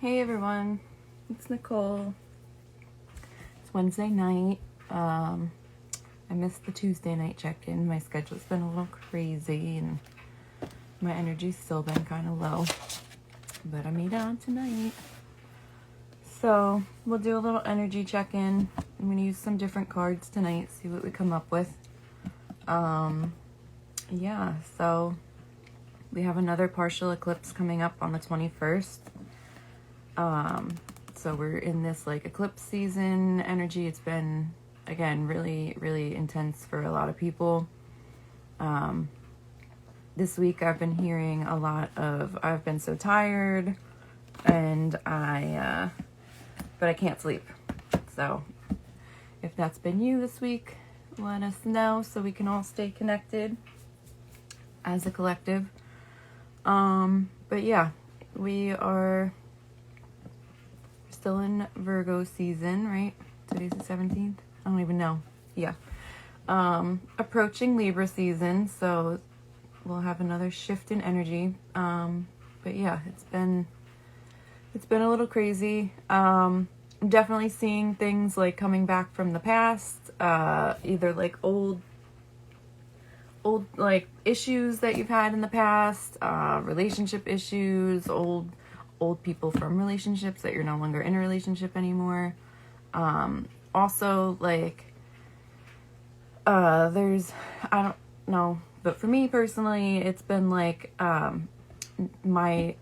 Hey everyone, it's Nicole. It's Wednesday night. I missed the Tuesday night check-in. My schedule's been a little crazy and my energy's still been kind of low, but I made it on tonight. So we'll do a little energy check-in. I'm going to use some different cards tonight, see what we come up with. Yeah, so we have another partial eclipse coming up on the 21st. So we're in this like eclipse season energy. It's been, again, really, really intense for a lot of people. This week I've been hearing a lot of, I've been so tired and but I can't sleep. So if that's been you this week, let us know so we can all stay connected as a collective. But yeah, we are still in Virgo season, right? Today's the 17th. I don't even know. Yeah. Approaching Libra season, so we'll have another shift in energy. But yeah, it's been a little crazy. I'm definitely seeing things like coming back from the past, either like old like issues that you've had in the past, relationship issues, old people from relationships that you're no longer in a relationship anymore. Also like, there's, I don't know, but for me personally, it's been like, my,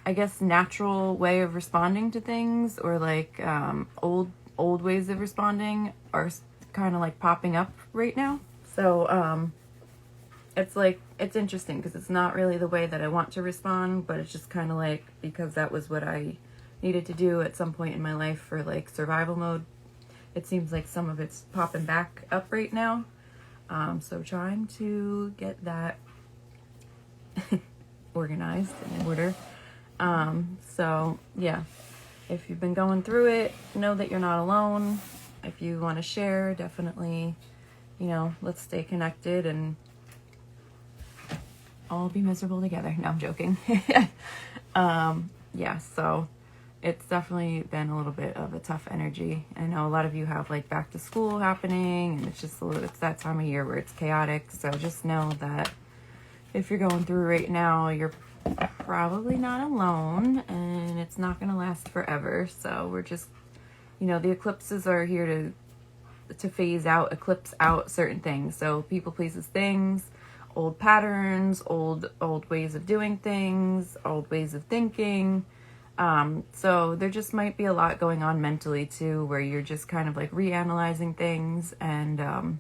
I guess, natural way of responding to things, or like, old ways of responding are kind of like popping up right now. So, it's like, it's interesting because it's not really the way that I want to respond, but it's just kind of like, because that was what I needed to do at some point in my life for like survival mode. It seems like some of it's popping back up right now. So trying to get that organized and in order. So yeah, if you've been going through it, know that you're not alone. If you want to share, definitely, let's stay connected and all be miserable together. No, I'm joking. Yeah, so it's definitely been a little bit of a tough energy. I know a lot of you have like back to school happening, and it's that time of year where it's chaotic. So just know that if you're going through right now, you're probably not alone, and it's not going to last forever. So we're just, the eclipses are here to eclipse out certain things. So people, places, things, old patterns, old ways of doing things, old ways of thinking. So there just might be a lot going on mentally too, where you're just kind of like reanalyzing things and,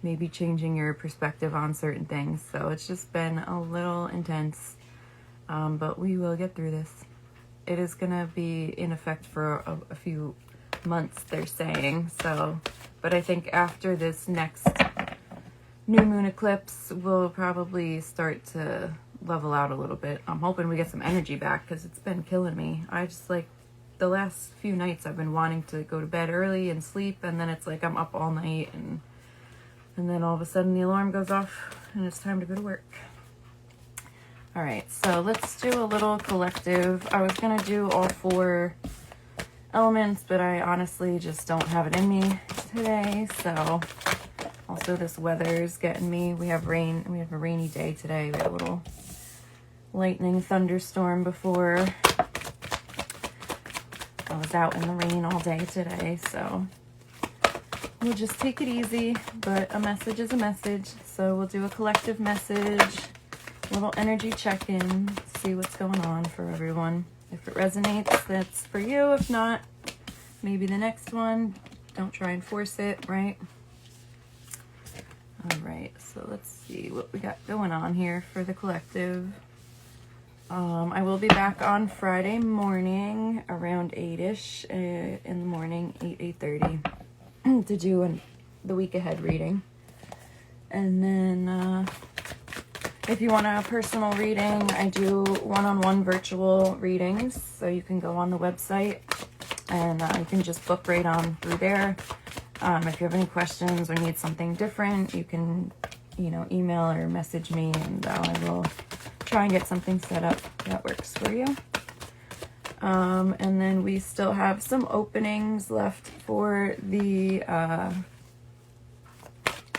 maybe changing your perspective on certain things. So it's just been a little intense, but we will get through this. It is going to be in effect for a few months, they're saying. So, but I think after this next new moon eclipse, we'll probably start to level out a little bit. I'm hoping we get some energy back because it's been killing me. I just like the last few nights I've been wanting to go to bed early and sleep, and then it's like I'm up all night, and then all of a sudden the alarm goes off and it's time to go to work. All right, so let's do a little collective. I was gonna do all 4 elements, but I honestly just don't have it in me today. So also this weather's getting me. We have rain. We have a rainy day today. We had a little lightning thunderstorm before. I was out in the rain all day today, so we'll just take it easy, but a message is a message. So we'll do a collective message, a little energy check-in, see what's going on for everyone. If it resonates, that's for you. If not, maybe the next one. Don't try and force it, right? All right, so let's see what we got going on here for the collective. I will be back on Friday morning around 8-ish in the morning, 8:30, to do the week ahead reading. And then if you want a personal reading, I do one-on-one virtual readings. So you can go on the website and you can just book right on through there. If you have any questions or need something different, you can, email or message me, and I will try and get something set up that works for you. And then we still have some openings left for the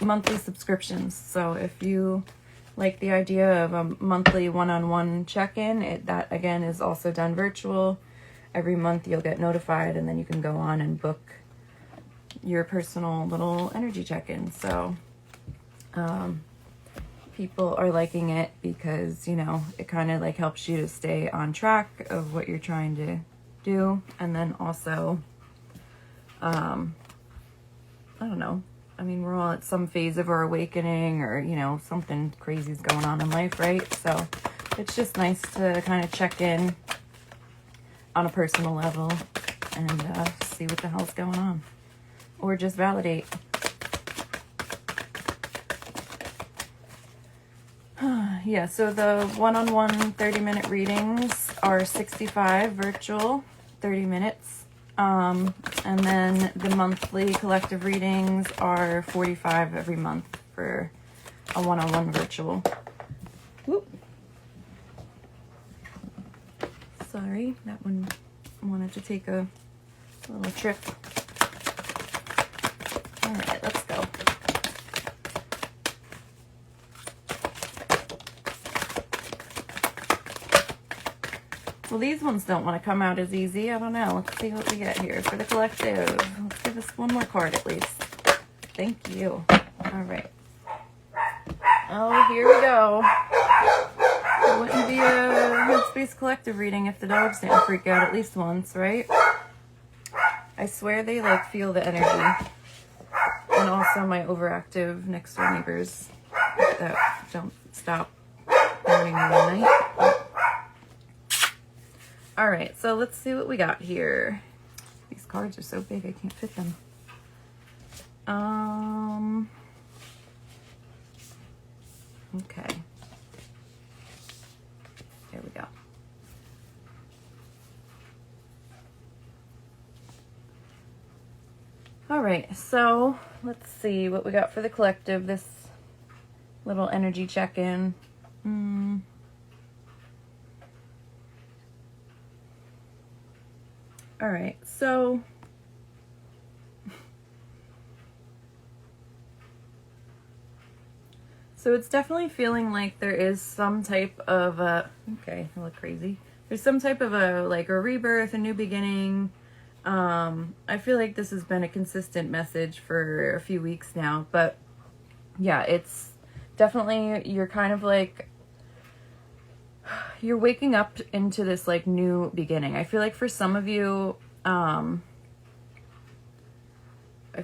monthly subscriptions. So if you like the idea of a monthly one-on-one check-in, that again is also done virtual. Every month you'll get notified, and then you can go on and book your personal little energy check-in. So people are liking it because, you know, it kind of like helps you to stay on track of what you're trying to do. And then also, I don't know, I mean, we're all at some phase of our awakening, or, you know, something crazy is going on in life, right? So it's just nice to kind of check in on a personal level and see what the hell's going on, or just validate. Yeah, so the one-on-one 30-minute readings are $65 virtual, 30 minutes. And then the monthly collective readings are $45 every month for a one-on-one virtual. Whoop. Sorry, that one wanted to take a little trip. All right, let's go. Well, these ones don't want to come out as easy. I don't know. Let's see what we get here for the collective. Let's give us one more card at least. Thank you. All right. Oh, here we go. It wouldn't be a Headspace collective reading if the dogs didn't freak out at least once, right? I swear they like feel the energy. And also my overactive next door neighbors that don't stop bothering me all night. All right, so let's see what we got here. These cards are so big I can't fit them. Okay. Here we go. All right, so let's see what we got for the collective. This little energy check-in. All right, so it's definitely feeling like there is some type of okay, I look crazy. There's some type of a rebirth, a new beginning. I feel like this has been a consistent message for a few weeks now, but yeah, it's definitely, you're kind of like, you're waking up into this like new beginning. I feel like for some of you,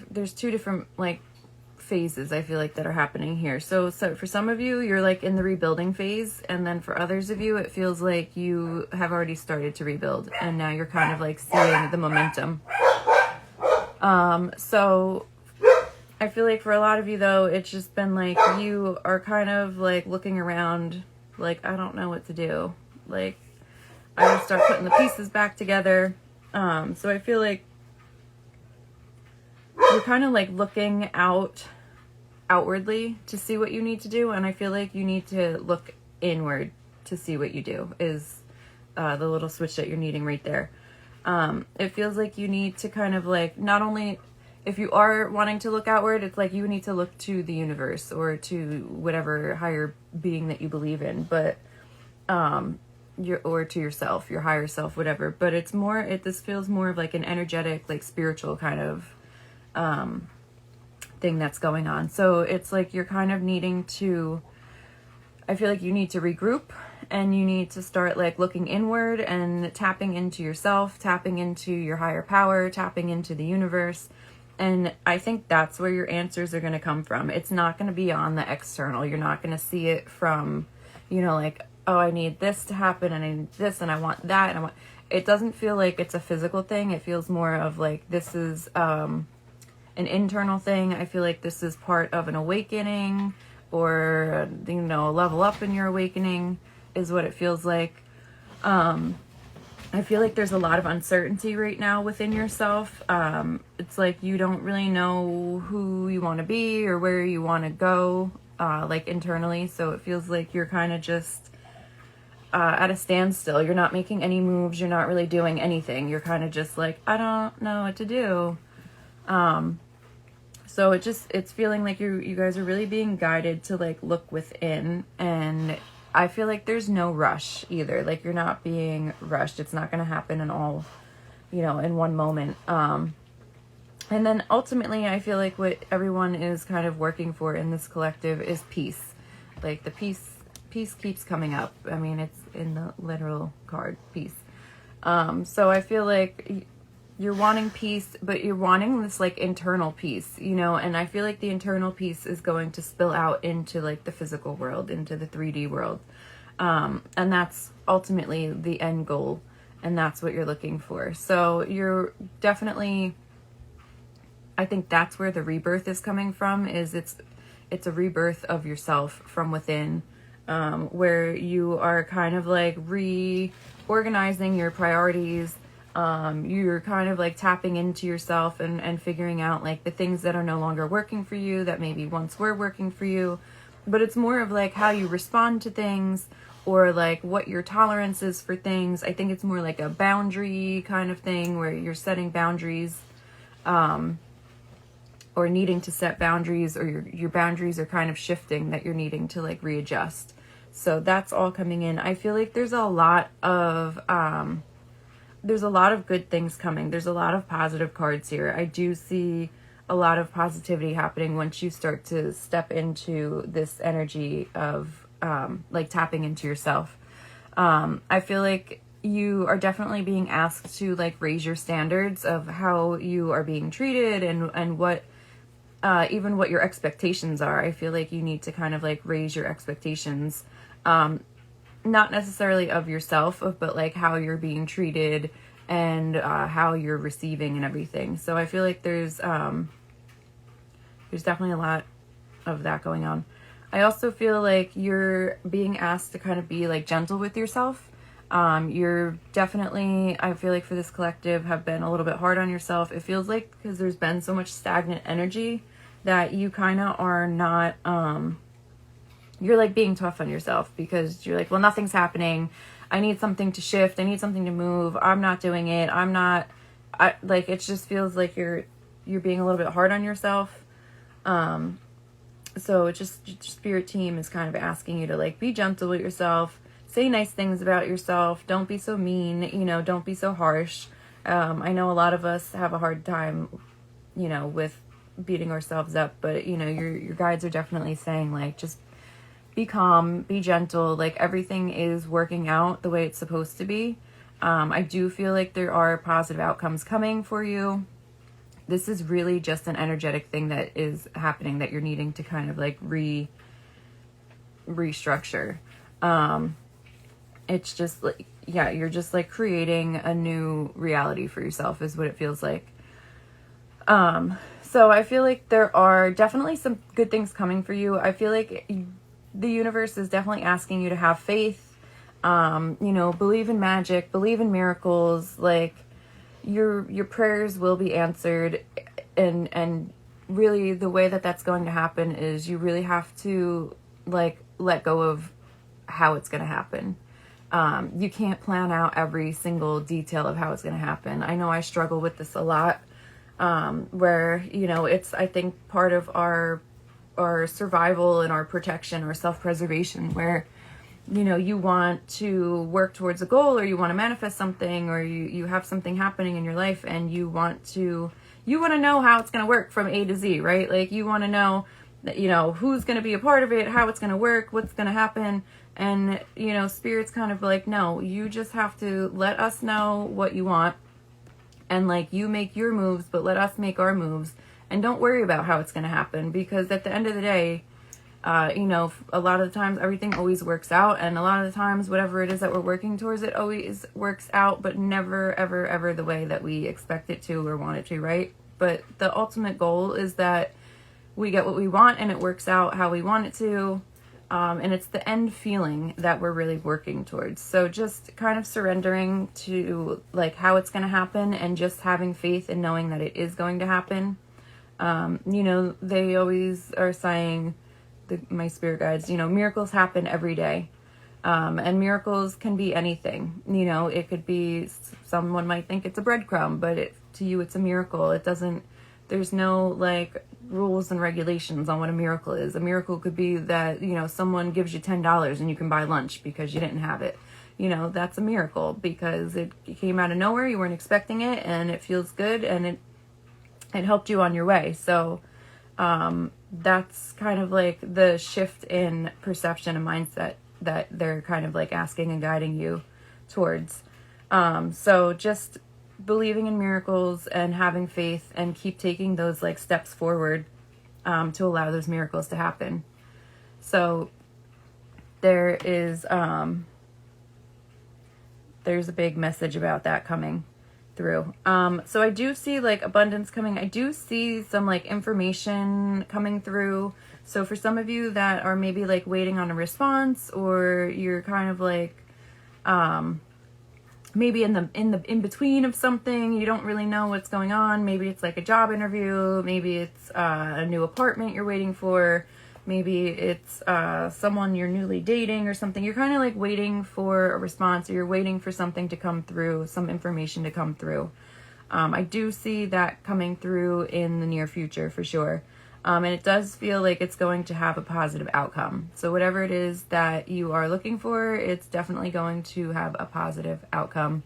there's two different like phases I feel like that are happening here. So for some of you, you're like in the rebuilding phase, and then for others of you, it feels like you have already started to rebuild, and now you're kind of like seeing the momentum. So I feel like for a lot of you though, it's just been like you are kind of like looking around like, I don't know what to do. Like, I just start putting the pieces back together. So I feel like you're kind of like looking outwardly to see what you need to do, and I feel like you need to look inward to see what you do is the little switch that you're needing right there. It feels like you need to kind of like, not only if you are wanting to look outward, it's like you need to look to the universe or to whatever higher being that you believe in, but or to yourself, your higher self, whatever. But it's more, this feels more of like an energetic, like spiritual kind of thing that's going on. So it's like you're kind of needing to, I feel like you need to regroup, and you need to start like looking inward and tapping into yourself, tapping into your higher power, tapping into the universe. And I think that's where your answers are going to come from. It's not going to be on the external. You're not going to see it from, you know, like, oh, I need this to happen, and I need this, and I want that, and I want, it doesn't feel like it's a physical thing. It feels more of like, this is an internal thing. I feel like this is part of an awakening, or, you know, a level up in your awakening is what it feels like. I feel like there's a lot of uncertainty right now within yourself. It's like you don't really know who you want to be or where you want to go, like internally. So it feels like you're kind of just at a standstill. You're not making any moves. You're not really doing anything. You're kind of just like, I don't know what to do. So it's feeling like you guys are really being guided to like look within, and I feel like there's no rush either. Like you're not being rushed. It's not going to happen in all, in one moment. And then ultimately I feel like what everyone is kind of working for in this collective is peace. Like the peace keeps coming up. I mean, it's in the literal card, peace. So I feel like you're wanting peace, but you're wanting this like internal peace, and I feel like the internal peace is going to spill out into like the physical world, into the 3D world. And that's ultimately the end goal, and that's what you're looking for. So you're definitely, I think that's where the rebirth is coming from, is it's a rebirth of yourself from within, where you are kind of like reorganizing your priorities. You're kind of like tapping into yourself and figuring out like the things that are no longer working for you that maybe once were working for you. But it's more of like how you respond to things, or like what your tolerance is for things. I think it's more like a boundary kind of thing where you're setting boundaries, or needing to set boundaries, or your boundaries are kind of shifting, that you're needing to like readjust. So that's all coming in. I feel like there's a lot of good things coming. There's a lot of positive cards here. I do see a lot of positivity happening once you start to step into this energy of like tapping into yourself. I feel like you are definitely being asked to like raise your standards of how you are being treated, and what even what your expectations are. I feel like you need to kind of like raise your expectations, not necessarily of yourself, but like how you're being treated and how you're receiving and everything. So I feel like there's definitely a lot of that going on. I also feel like you're being asked to kind of be like gentle with yourself. You're definitely, I feel like for this collective, have been a little bit hard on yourself. It feels like because there's been so much stagnant energy that you kind of are not, you're like being tough on yourself, because you're like, well, nothing's happening. I need something to shift. I need something to move. I'm not doing it. Like, it just feels like you're being a little bit hard on yourself. So it just, spirit team is kind of asking you to like be gentle with yourself, say nice things about yourself. Don't be so mean, don't be so harsh. I know a lot of us have a hard time, with beating ourselves up, but your guides are definitely saying like, just be calm, be gentle. Like everything is working out the way it's supposed to be. I do feel like there are positive outcomes coming for you. This is really just an energetic thing that is happening that you're needing to kind of like restructure. It's just like, yeah, you're just like creating a new reality for yourself is what it feels like. So I feel like there are definitely some good things coming for you. I feel like the universe is definitely asking you to have faith, believe in magic, believe in miracles. Like your prayers will be answered, and really the way that that's going to happen is you really have to like let go of how it's going to happen. You can't plan out every single detail of how it's going to happen. I know I struggle with this a lot, where it's, I think, part of our survival and our protection or self-preservation, where you want to work towards a goal, or you want to manifest something, or you have something happening in your life, and you want to know how it's going to work from A to Z, right? Like you want to know that, who's going to be a part of it, how it's going to work, what's going to happen. And spirit's kind of like, no, you just have to let us know what you want, and like you make your moves, but let us make our moves, and don't worry about how it's going to happen, because at the end of the day, a lot of the times everything always works out, and a lot of the times whatever it is that we're working towards, it always works out, but never ever ever the way that we expect it to or want it to, right? But the ultimate goal is that we get what we want and it works out how we want it to, and it's the end feeling that we're really working towards. So just kind of surrendering to like how it's going to happen, and just having faith and knowing that it is going to happen. They always are saying, my spirit guides, miracles happen every day. And miracles can be anything. You know, it could be, someone might think it's a breadcrumb, but to you it's a miracle. There's no like rules and regulations on what a miracle is. A miracle could be that, you know, someone gives you $10 and you can buy lunch because you didn't have it. You know, that's a miracle because it came out of nowhere, you weren't expecting it, and it feels good, and it helped you on your way. So that's kind of like the shift in perception and mindset that they're kind of like asking and guiding you towards. So just believing in miracles and having faith and keep taking those like steps forward to allow those miracles to happen. So there's a big message about that coming through. So I do see like abundance coming. I do see some like information coming through. So for some of you that are maybe like waiting on a response, or you're kind of like maybe in between of something, you don't really know what's going on. Maybe it's like a job interview, maybe it's a new apartment you're waiting for, maybe it's someone you're newly dating or something. You're kind of like waiting for a response, or you're waiting for something to come through, some information to come through. I do see that coming through in the near future for sure. And it does feel like it's going to have a positive outcome. So whatever it is that you are looking for, it's definitely going to have a positive outcome.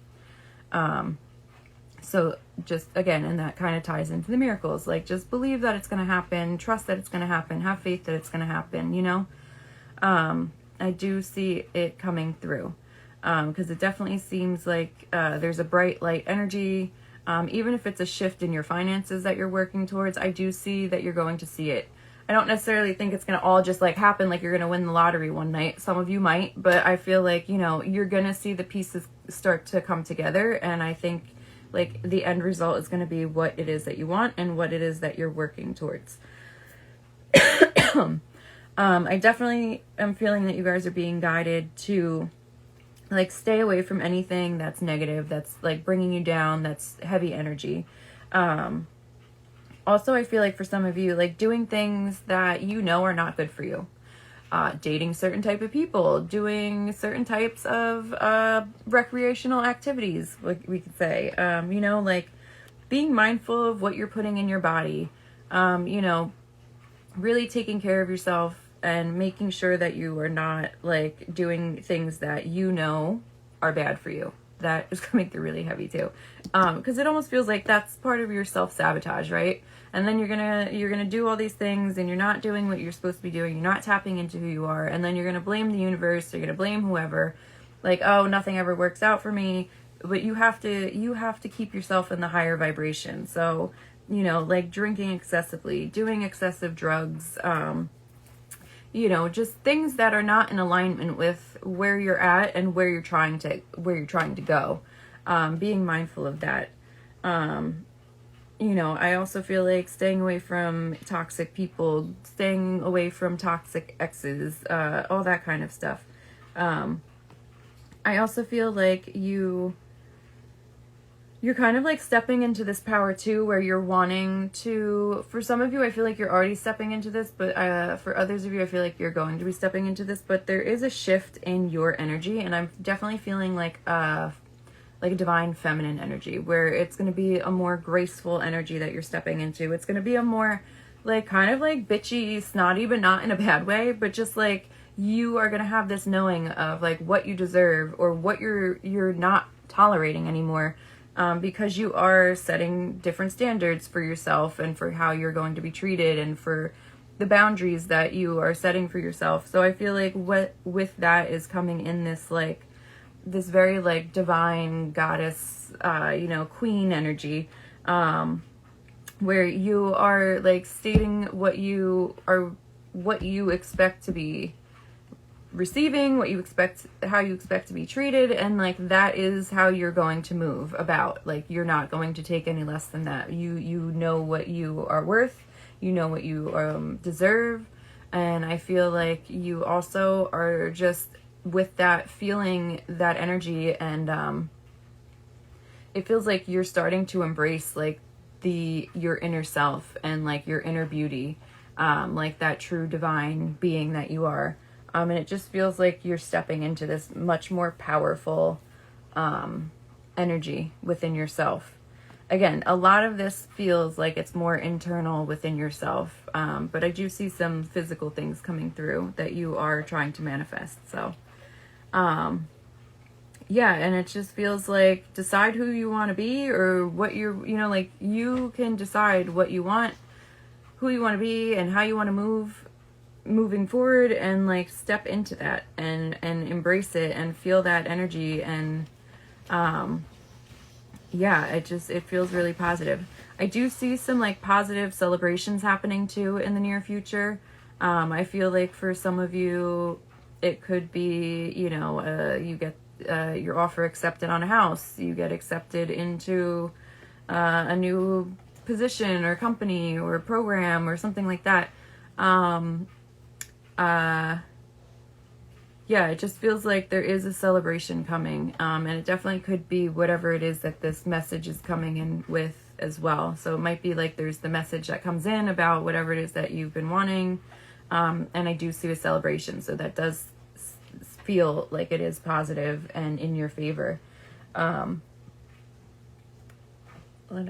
So just again, and that kind of ties into the miracles, like just believe that it's going to happen, trust that it's going to happen, have faith that it's going to happen, you know? I do see it coming through, because it definitely seems like there's a bright light energy. Even if it's a shift in your finances that you're working towards, I do see that you're going to see it. I don't necessarily think it's going to all just like happen like you're going to win the lottery one night. Some of you might, but I feel like, you know, you're going to see the pieces start to come together. And I think like the end result is going to be what it is that you want and what it is that you're working towards. I definitely am feeling that you guys are being guided to like stay away from anything that's negative, that's like bringing you down, that's heavy energy. Also, I feel like for some of you, like doing things that you know are not good for you. Dating certain type of people, doing certain types of recreational activities, like we could say. You know, like being mindful of what you're putting in your body. You know, really taking care of yourself and making sure that you are not like doing things that you know are bad for you. That is coming through really heavy too. Because it almost feels like that's part of your self-sabotage, right? And then you're gonna do all these things and you're not doing what you're supposed to be doing. You're not tapping into who you are, and then you're gonna blame the universe, you're gonna blame whoever, like, oh, nothing ever works out for me. But you have to keep yourself in the higher vibration. So, you know, like drinking excessively, doing excessive drugs, you know, just things that are not in alignment with where you're at and where you're trying to go. Being mindful of that. You know, I also feel like staying away from toxic people, staying away from toxic exes, all that kind of stuff. I also feel like you're kind of like stepping into this power too, where you're wanting to, for some of you, I feel like you're already stepping into this, but for others of you, I feel like you're going to be stepping into this, but there is a shift in your energy, and I'm definitely feeling like a divine feminine energy, where it's going to be a more graceful energy that you're stepping into. It's going to be a more like kind of like bitchy, snotty, but not in a bad way, but just like you are going to have this knowing of like what you deserve or what you're not tolerating anymore. Because you are setting different standards for yourself and for how you're going to be treated and for the boundaries that you are setting for yourself. So I feel like what with that is coming in this like this very like divine goddess, you know, queen energy, where you are like stating what you expect to be receiving, what you expect, how you expect to be treated, and like that is how you're going to move about. Like you're not going to take any less than that. You know what you are worth, you know what you deserve, and I feel like you also are just with that feeling, that energy, and it feels like you're starting to embrace like your inner self and like your inner beauty, like that true divine being that you are. And it just feels like you're stepping into this much more powerful energy within yourself. Again, a lot of this feels like it's more internal within yourself, but I do see some physical things coming through that you are trying to manifest. So, yeah, and it just feels like decide who you want to be, or what you're, like you can decide what you want, who you want to be, and how you want to moving forward, and like step into that and embrace it and feel that energy. And yeah, it feels really positive. I do see some like positive celebrations happening too in the near future. I feel like for some of you it could be, you get your offer accepted on a house, you get accepted into a new position or company or program or something like that. Yeah, it just feels like there is a celebration coming, and it definitely could be whatever it is that this message is coming in with as well. So it might be like there's the message that comes in about whatever it is that you've been wanting, and I do see a celebration, so that does feel like it is positive and in your favor. What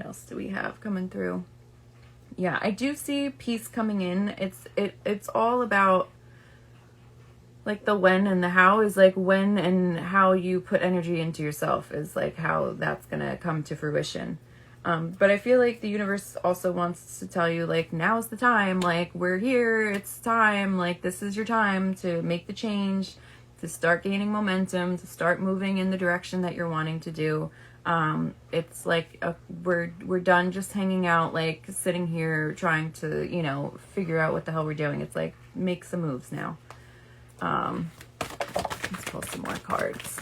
else do we have coming through? Yeah, I do see peace coming in. It's all about like the when and the how. Is like when and how you put energy into yourself is like how that's gonna come to fruition. But I feel like the universe also wants to tell you like now's the time, like we're here, it's time, like this is your time to make the change, to start gaining momentum, to start moving in the direction that you're wanting to do. It's like we're done just hanging out, like sitting here trying to figure out what the hell we're doing. It's like make some moves now. Let's pull some more cards.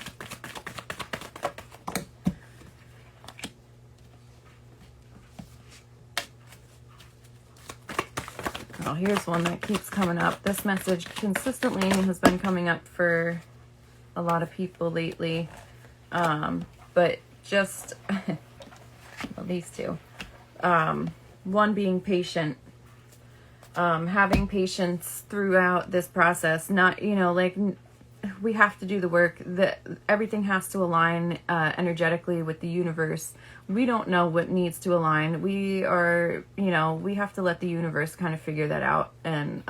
Oh, here's one that keeps coming up. This message consistently has been coming up for a lot of people lately. But just, well, these two. One being patient. Having patience throughout this process. Not, we have to do the work. Everything has to align energetically with the universe. We don't know what needs to align. We have to let the universe kind of figure that out and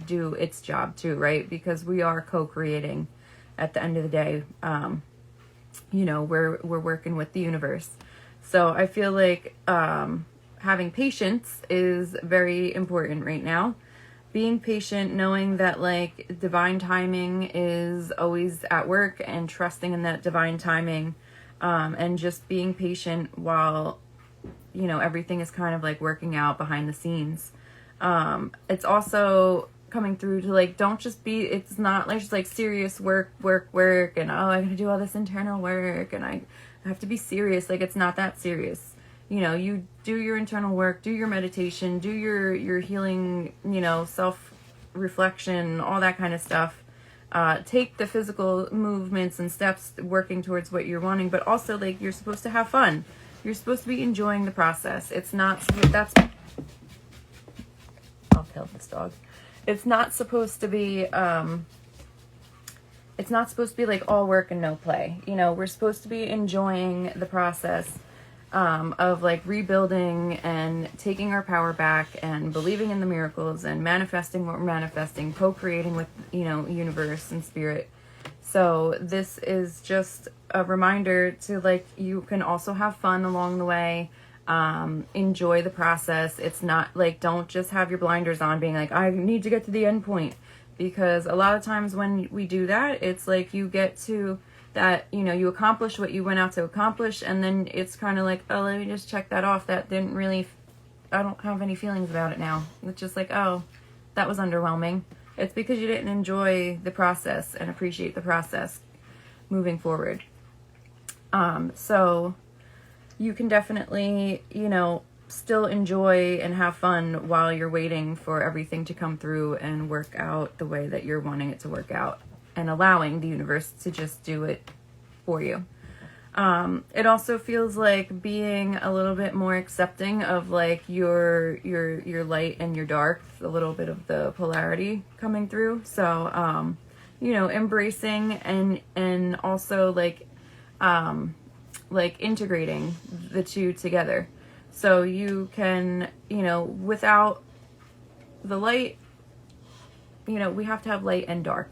do its job too, right? Because we are co-creating at the end of the day. We're working with the universe. So I feel like having patience is very important right now. Being patient, knowing that like divine timing is always at work, and trusting in that divine timing, and just being patient while everything is kind of like working out behind the scenes. It's also coming through to like don't just be, it's not like just like serious work and I gotta do all this internal work and I have to be serious. Like it's not that serious. You do your internal work, do your meditation, do your healing, self-reflection, all that kind of stuff. Take the physical movements and steps working towards what you're wanting, but also like you're supposed to have fun. You're supposed to be enjoying the process. It's not, I'll kill this dog. It's not supposed to be, like all work and no play. We're supposed to be enjoying the process of like rebuilding and taking our power back and believing in the miracles and manifesting what we're manifesting, co-creating with, universe and spirit. So this is just a reminder to like, you can also have fun along the way. Enjoy the process. It's not like, don't just have your blinders on being like, I need to get to the end point, because a lot of times when we do that, it's like you get to that, you accomplish what you went out to accomplish, and then it's kind of like, oh, let me just check that off. That didn't really, I don't have any feelings about it now. It's just like, oh, that was underwhelming. It's because you didn't enjoy the process and appreciate the process moving forward. So you can definitely, still enjoy and have fun while you're waiting for everything to come through and work out the way that you're wanting it to work out, and allowing the universe to just do it for you. It also feels like being a little bit more accepting of like your light and your dark, a little bit of the polarity coming through. So embracing and also like integrating the two together. So you can, without the light, we have to have light and dark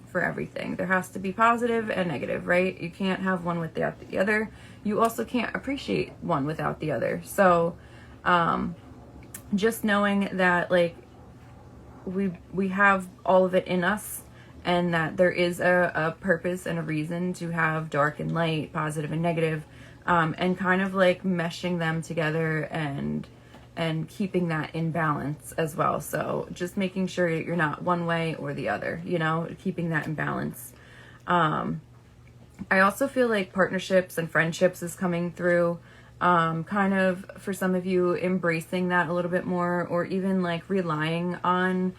for everything. There has to be positive and negative, right? You can't have one without the other. You also can't appreciate one without the other. So just knowing that like we have all of it in us, and that there is a purpose and a reason to have dark and light, positive and negative, and kind of like meshing them together and keeping that in balance as well. So just making sure that you're not one way or the other, keeping that in balance. I also feel like partnerships and friendships is coming through, kind of for some of you embracing that a little bit more, or even like relying on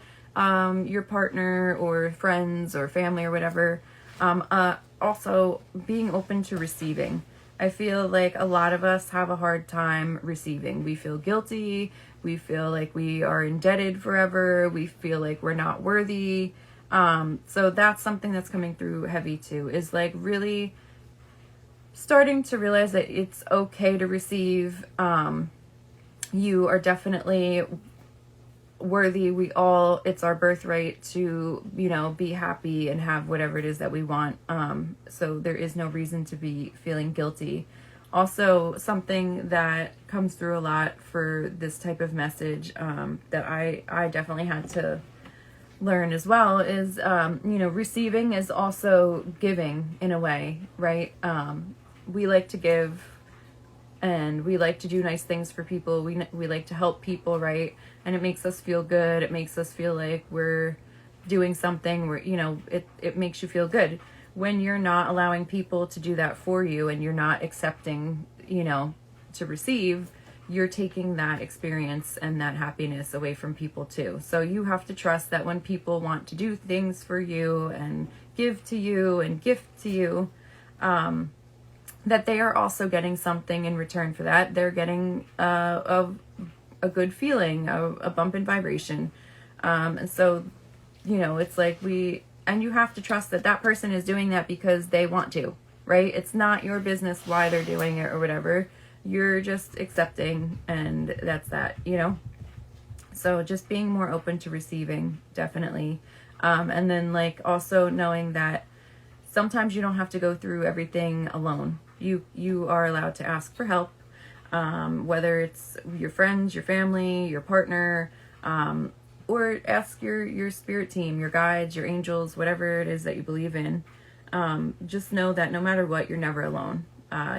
your partner or friends or family or whatever. Also being open to receiving. I feel like a lot of us have a hard time receiving. We feel guilty. We feel like we are indebted forever. We feel like we're not worthy. So that's something that's coming through heavy too, is like really starting to realize that it's okay to receive. You are definitely worthy. It's our birthright to, be happy and have whatever it is that we want. So there is no reason to be feeling guilty. Also, something that comes through a lot for this type of message, that I definitely had to learn as well is, receiving is also giving in a way, right? We like to give, and we like to do nice things for people. We like to help people, right? And it makes us feel good. It makes us feel like we're doing something where, it makes you feel good. When you're not allowing people to do that for you, and you're not accepting, to receive, you're taking that experience and that happiness away from people too. So you have to trust that when people want to do things for you and give to you and gift to you, that they are also getting something in return for that. They're getting a good feeling, a bump in vibration. And so, it's like and you have to trust that that person is doing that because they want to, right? It's not your business why they're doing it or whatever. You're just accepting, and that's that, So just being more open to receiving, definitely. And then like also knowing that sometimes you don't have to go through everything alone. You are allowed to ask for help, whether it's your friends, your family, your partner, or ask your spirit team, your guides, your angels, whatever it is that you believe in. Just know that no matter what, you're never alone.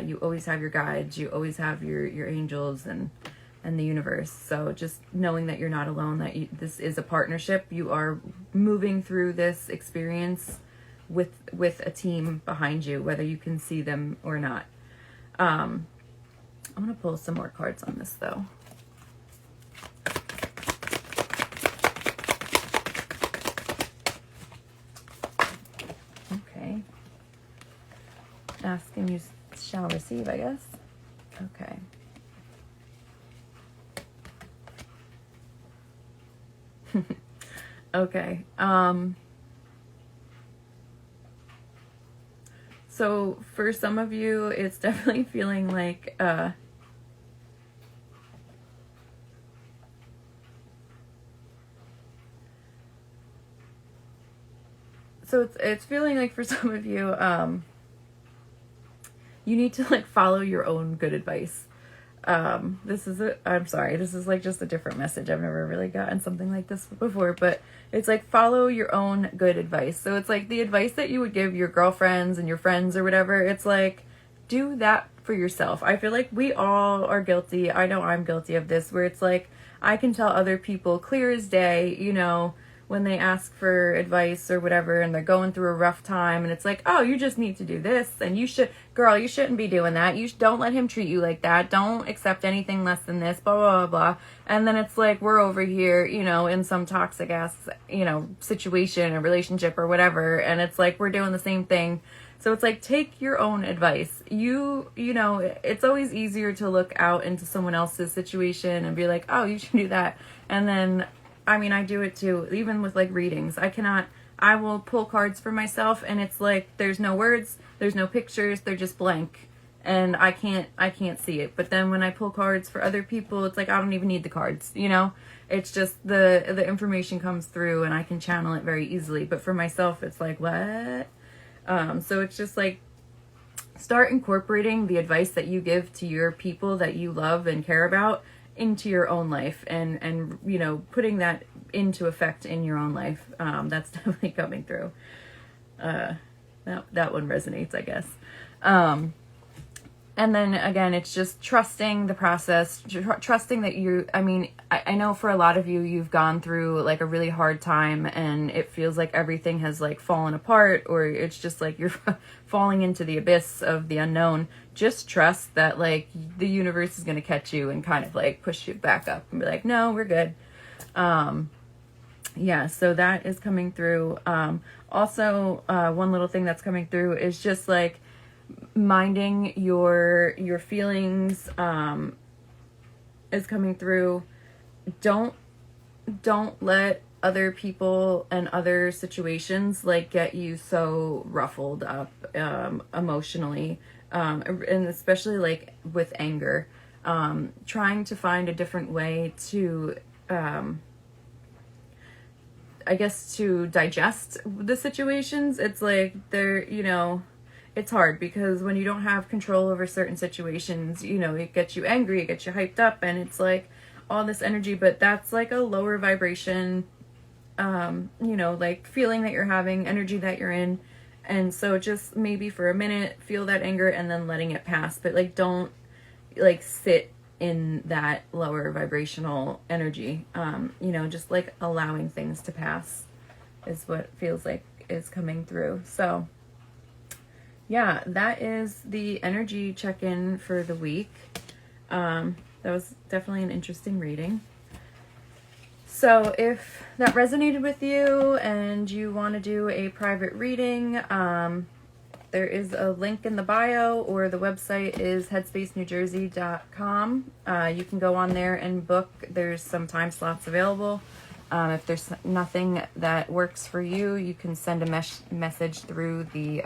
You always have your guides, you always have your angels and the universe. So just knowing that you're not alone, that this is a partnership. You are moving through this experience with a team behind you, whether you can see them or not. I'm going to pull some more cards on this though. Okay. Ask and you shall receive, I guess. Okay. Okay. So for some of you, it's definitely feeling like, so it's feeling like for some of you, you need to like follow your own good advice. I'm sorry, this is like just a different message. I've never really gotten something like this before, but it's like follow your own good advice. So it's like the advice that you would give your girlfriends and your friends or whatever. It's like, do that for yourself. I feel like we all are guilty. I know I'm guilty of this, where it's like, I can tell other people clear as day, when they ask for advice or whatever, and they're going through a rough time, and it's like, oh, you just need to do this, and you shouldn't be doing that. Don't let him treat you like that. Don't accept anything less than this, blah, blah, blah, blah. And then it's like, we're over here, in some toxic ass, situation or relationship or whatever. And it's like, we're doing the same thing. So it's like, take your own advice. It's always easier to look out into someone else's situation and be like, oh, you should do that. And then, I do it too, even with like readings. I I will pull cards for myself, and it's like there's no words, there's no pictures, they're just blank, and I can't see it. But then when I pull cards for other people, it's like I don't even need the cards, you know? It's just the information comes through and I can channel it very easily. But for myself, it's like, what? So it's just like, start incorporating the advice that you give to your people that you love and care about into your own life, and you know, putting that into effect in your own life. That's definitely coming through. That one resonates, I guess. And then again, it's just trusting the process, trusting that I know for a lot of you, you've gone through like a really hard time and it feels like everything has like fallen apart, or it's just like you're falling into the abyss of the unknown. Just trust that like the universe is going to catch you and kind of like push you back up and be like, no, we're good. Yeah, so that is coming through. Also, one little thing that's coming through is just like, minding your feelings is coming through. Don't let other people and other situations like get you so ruffled up emotionally, and especially like with anger. Trying to find a different way to I guess to digest the situations. It's like they're, you know, it's hard because when you don't have control over certain situations, you know, it gets you angry, it gets you hyped up, and it's like all this energy, but that's like a lower vibration, you know, like feeling that you're having, energy that you're in. And so just maybe for a minute, feel that anger and then letting it pass. But like, don't like sit in that lower vibrational energy. You know, just like allowing things to pass is what feels like is coming through. So yeah, that is the energy check-in for the week. That was definitely an interesting reading. So if that resonated with you and you want to do a private reading, there is a link in the bio, or the website is headspacenewjersey.com. You can go on there and book. There's some time slots available. If there's nothing that works for you, you can send a message through the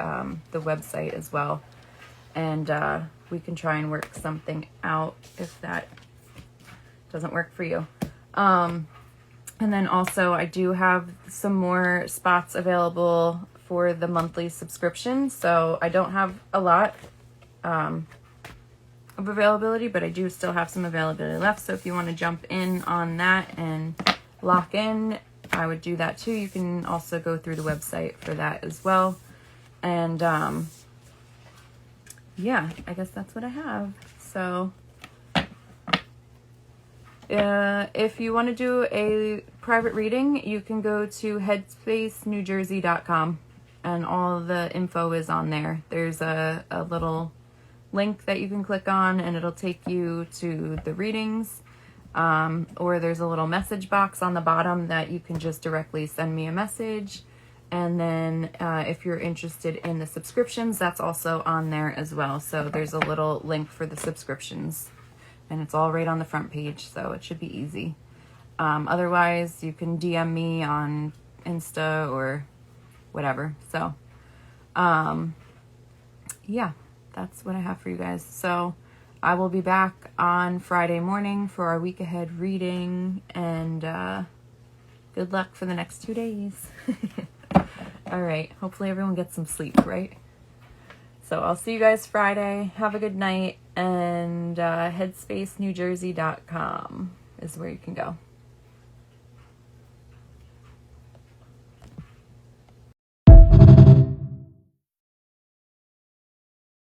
website as well, and we can try and work something out if that doesn't work for you. And then also, I do have some more spots available for the monthly subscription. So I don't have a lot of availability, but I do still have some availability left. So if you want to jump in on that and lock in, I would do that too. You can also go through the website for that as well. And yeah, I guess that's what I have. So if you want to do a private reading, you can go to headspacenewjersey.com, and all the info is on there. There's a little link that you can click on, and it'll take you to the readings. Or there's a little message box on the bottom that you can just directly send me a message. And then if you're interested in the subscriptions, that's also on there as well. So there's a little link for the subscriptions, and it's all right on the front page, so it should be easy. Otherwise, you can DM me on Insta or whatever. So yeah, that's what I have for you guys. So I will be back on Friday morning for our week ahead reading, and good luck for the next 2 days. All right. Hopefully everyone gets some sleep, right? So I'll see you guys Friday. Have a good night, and headspacenewjersey.com is where you can go.